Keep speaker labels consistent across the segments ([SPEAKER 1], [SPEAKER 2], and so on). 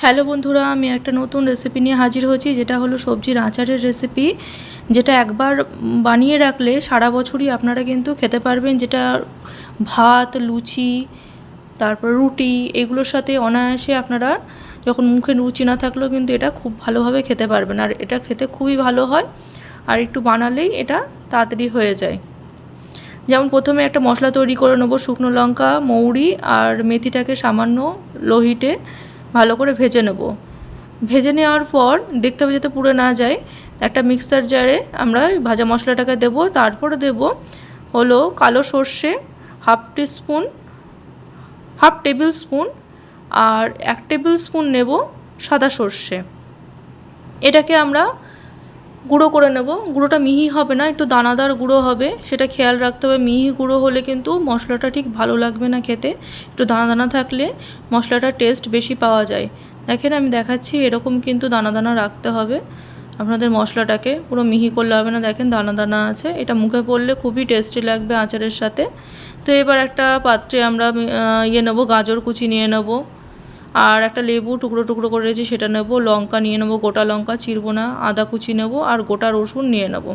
[SPEAKER 1] Hello বন্ধুরা, আমি একটা নতুন রেসিপি নিয়ে হাজির হয়েছি, যেটা হলো সবজির আচারের রেসিপি। যেটা একবার বানিয়ে রাখলে সারা বছরই আপনারা কিন্তু খেতে পারবেন। যেটা ভাত, লুচি, তারপর রুটি এগুলোর সাথে অনায়াসে আপনারা যখন মুখে রুচি না থাকলেও কিন্তু এটা খুব ভালোভাবে খেতে পারবেন। আর এটা খেতে খুবই ভালো হয়, আর একটু বানালেই এটা তাড়াতাড়ি হয়ে যায়। যেমন প্রথমে একটা মশলা তৈরি করে নেবো। শুকনো লঙ্কা, মৌরি আর মেথিটাকে সামান্য লো হিটে ভালো করে ভেজে নেব। ভেজে নেওয়ার পর দেখতে হবে যাতে পুড়ে না যায়, একটা মিক্সার জারে আমরা ভাজা মশলাটাকে দেব। তারপরে দেব হলো কালো সর্ষে হাফ টেবিল স্পুন, আর 1 টেবিল স্পুন নেব সাদা সর্ষে। এটাকে আমরা গুঁড়ো করে নেব। গুঁড়োটা মিহি হবে না, একটু দানাদার গুঁড়ো হবে, সেটা খেয়াল রাখতে হবে। মিহি গুঁড়ো হলে কিন্তু মশলাটা ঠিক ভালো লাগবে না খেতে। একটু দানা দানা থাকলে মশলাটার টেস্ট বেশি পাওয়া যায়। দেখেন আমি দেখাচ্ছি, এরকম কিন্তু দানা দানা রাখতে হবে আপনাদের মশলাটাকে, পুরো মিহি করলে হবে না। দেখেন দানা দানা আছে, এটা মুখে পড়লে খুবই টেস্টি লাগবে আচারের সাথে। তো এবার একটা পাত্রে আমরা নেবো, গাজর কুচি নিয়ে নেবো, আর একটা লেবু টুকরো টুকরো করে রেখেছি সেটা নেব। লঙ্কা নিয়ে নেব, গোটা লঙ্কা চিরবো না, আদা কুচি নেব, আর গোটা রসুন নিয়ে নেব।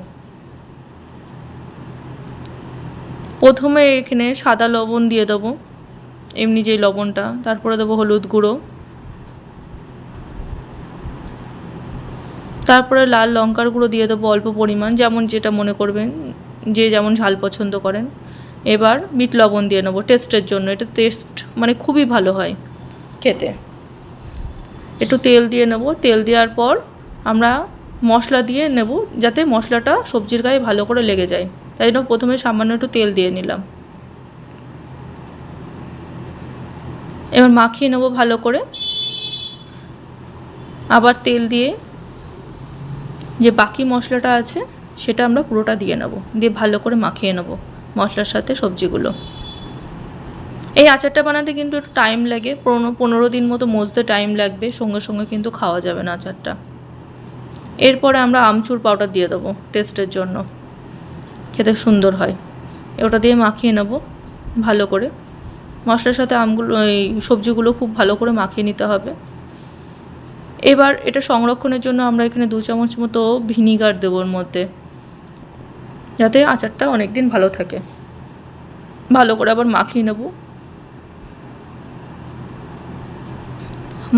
[SPEAKER 1] প্রথমে এখানে সাদা লবণ দিয়ে দেবো, এমনি যেই লবণটা। তারপরে দেবো হলুদ গুঁড়ো, তারপরে লাল লঙ্কার গুঁড়ো দিয়ে দেবো অল্প পরিমাণ, যেমন যেটা মনে করবেন, যে যেমন ঝাল পছন্দ করেন। এবার বিট লবণ দিয়ে নেবো টেস্টের জন্য, এটা টেস্ট মানে খুবই ভালো হয় খেতে। একটু তেল দিয়ে নেব। তেল দেওয়ার পর আমরা মশলা দিয়ে নেব, যাতে মশলাটা সবজির গায়ে ভালো করে লেগে যায়। তাই জন্য প্রথমে সামান্য একটু তেল দিয়ে নিলাম। এবার মাখিয়ে নেব ভালো করে। আবার তেল দিয়ে যে বাকি মশলাটা আছে সেটা আমরা পুরোটা দিয়ে নেব, দিয়ে ভালো করে মাখিয়ে নেব মশলার সাথে সবজিগুলো। এই আচারটা বানাতে কিন্তু একটু টাইম লাগে, 15 দিন মতো মজতে টাইম লাগবে, সঙ্গে সঙ্গে কিন্তু খাওয়া যাবে না আচারটা। এরপরে আমরা আমচুর পাউডার দিয়ে দেবো টেস্টের জন্য, খেতে সুন্দর হয়। ওটা দিয়ে মাখিয়ে নেব ভালো করে। মশলার সাথে এই সবজিগুলো খুব ভালো করে মাখিয়ে নিতে হবে। এবার এটা সংরক্ষণের জন্য আমরা এখানে 2 চামচ মতো ভিনিগার দেবো ওর মধ্যে, যাতে আচারটা অনেক দিন ভালো থাকে। ভালো করে আবার মাখিয়ে নেব।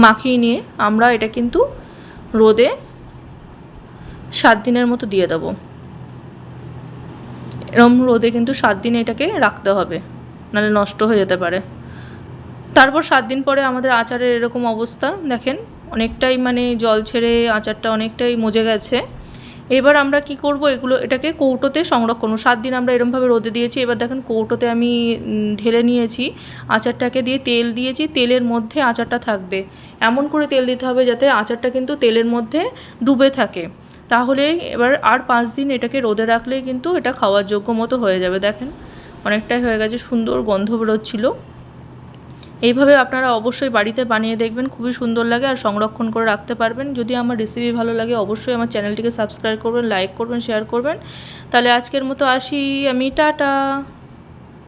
[SPEAKER 1] মাখিয়ে নিয়ে আমরা এটা কিন্তু রোদে 7 দিনের মতো দিয়ে দেবো। এরম রোদে কিন্তু 7 দিন এটাকে রাখতে হবে, নাহলে নষ্ট হয়ে যেতে পারে। তারপর 7 দিন পরে আমাদের আচারের এরকম অবস্থা, দেখেন অনেকটাই মানে জল ছেড়ে আচারটা অনেকটাই মজে গেছে। এবার আমরা কি করব, এটাকে কৌটোতে সংরক্ষণ। 7 দিন আমরা এরমভাবে রোদে দিয়েছি। এবার দেখেন কৌটোতে আমি ঢেলে নিয়েছি আচারটাকে, দিয়ে তেল দিয়েছি, তেলের মধ্যে আচারটা থাকবে। এমন করে তেল দিতে হবে যাতে আচারটা কিন্তু তেলের মধ্যে ডুবে থাকে। তাহলে এবার আর 5 দিন এটাকে রোদে রাখলেই কিন্তু এটা খাওয়ার যোগ্য মতো হয়ে যাবে। দেখেন অনেকটাই হয়ে গেছে, সুন্দর গন্ধ বেরোচ্ছিলো। এইভাবে আপনারা অবশ্যই বাড়িতে বানিয়ে দেখবেন, খুবই সুন্দর লাগে আর সংরক্ষণ করে রাখতে পারবেন। যদি আমার রেসিপি ভালো লাগে অবশ্যই আমার চ্যানেলটিকে সাবস্ক্রাইব করবেন, লাইক করবেন, শেয়ার করবেন। তাহলে আজকের মতো আসি আমি, টাটা।